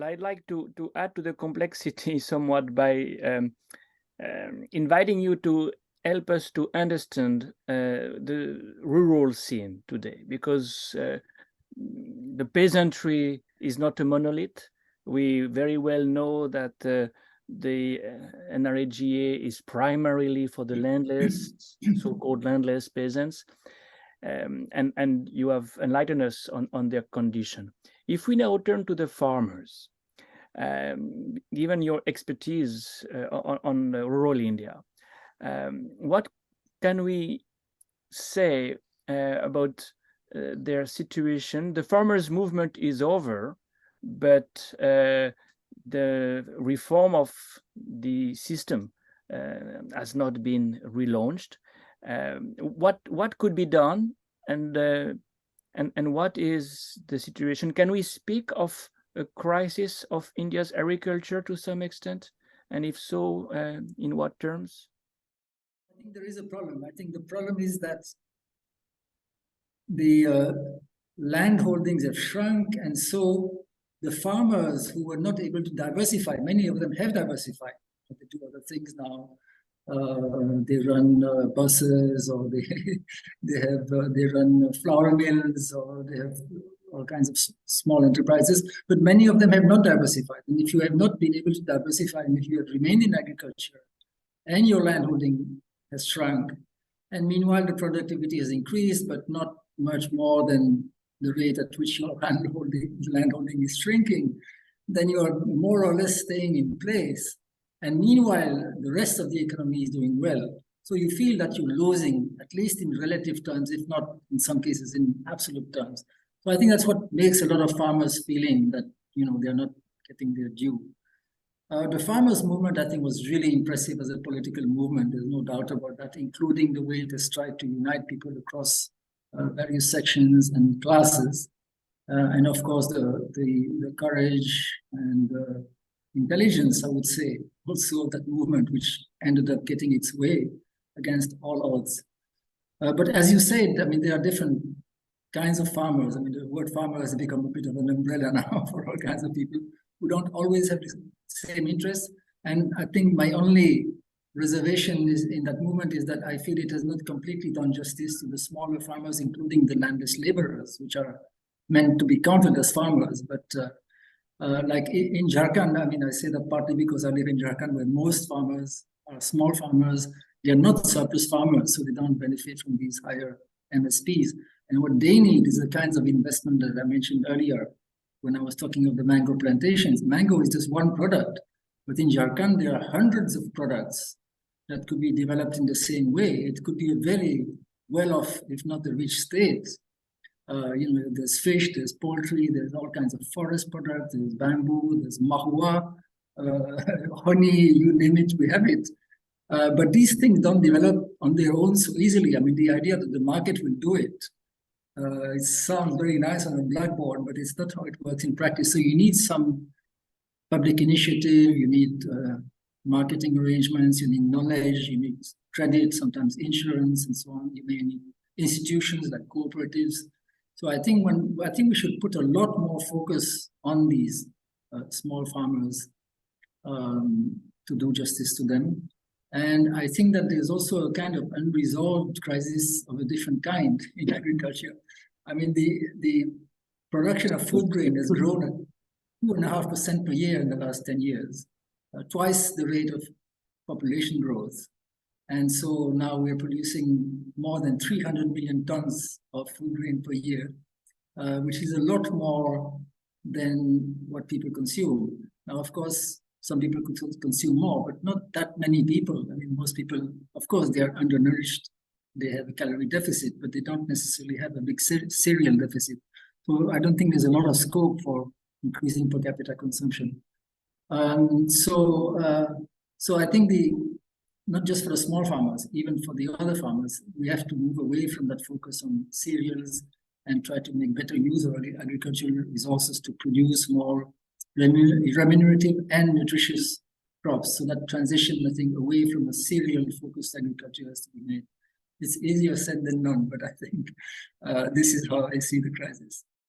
I'd like to add to the complexity somewhat by inviting you to help us to understand the rural scene today, because the peasantry is not a monolith. We very well know that the NRAGA is primarily for the landless, so-called landless peasants, and you have enlightened us on their condition. If we now turn to the farmers, given your expertise on rural India, what can we say about their situation? The farmers' movement is over, but the reform of the system has not been relaunched. What could be done, and what is the situation? Can we speak of a crisis of India's agriculture to some extent? And if so, in what terms? I think there is a problem. I think the problem is that the land holdings have shrunk, and so the farmers who were not able to diversify, many of them have diversified, but they do other things now. They run buses, or they run flour mills, or they have all kinds of small enterprises, but many of them have not diversified. And if you have not been able to diversify, and if you have remained in agriculture, and your landholding has shrunk, and meanwhile the productivity has increased, but not much more than the rate at which your landholding is shrinking, then you are more or less staying in place. And meanwhile, the rest of the economy is doing well. So you feel that you're losing, at least in relative terms, if not in some cases in absolute terms. So I think that's what makes a lot of farmers feeling that, they're not getting their due. The farmers' movement, I think, was really impressive as a political movement. There's no doubt about that, including the way it has tried to unite people across various sections and classes. And of course, the courage and intelligence, I would say, also of that movement, which ended up getting its way against all odds. But as you said, I mean, there are different kinds of farmers. I mean, the word farmer has become a bit of an umbrella now for all kinds of people who don't always have the same interests. And I think my only reservation is in that movement is that I feel it has not completely done justice to the smaller farmers, including the landless laborers, which are meant to be counted as farmers. But like in Jharkhand, I mean, I say that partly because I live in Jharkhand, where most farmers are small farmers. They are not surplus farmers, so they don't benefit from these higher MSPs. And what they need is the kinds of investment that I mentioned earlier when I was talking of the mango plantations. Mango is just one product, but in Jharkhand, there are hundreds of products that could be developed in the same way. It could be a very well-off, if not a rich state. There's fish, there's poultry, there's all kinds of forest products, there's bamboo, there's mahua, honey, you name it, we have it. But these things don't develop on their own so easily. I mean, the idea that the market will do it, it sounds very nice on a blackboard, but it's not how it works in practice. So you need some public initiative, you need marketing arrangements, you need knowledge, you need credit, sometimes insurance, and so on. You may need institutions like cooperatives. So I think we should put a lot more focus on these small farmers to do justice to them. And I think that there's also a kind of unresolved crisis of a different kind in agriculture. I mean, the production of food grain has grown at 2.5% per year in the last 10 years, twice the rate of population growth. And so now we're producing more than 300 million tons of food grain per year, which is a lot more than what people consume. Now, of course, some people could consume more, but not that many people. I mean, most people, of course, they are undernourished. They have a calorie deficit, but they don't necessarily have a big cereal deficit. So I don't think there's a lot of scope for increasing per capita consumption. So I think not just for the small farmers, even for the other farmers, we have to move away from that focus on cereals and try to make better use of agricultural resources to produce more remunerative and nutritious crops. So that transition, I think, away from a cereal-focused agriculture has to be made. It's easier said than done, but I think this is how I see the crisis.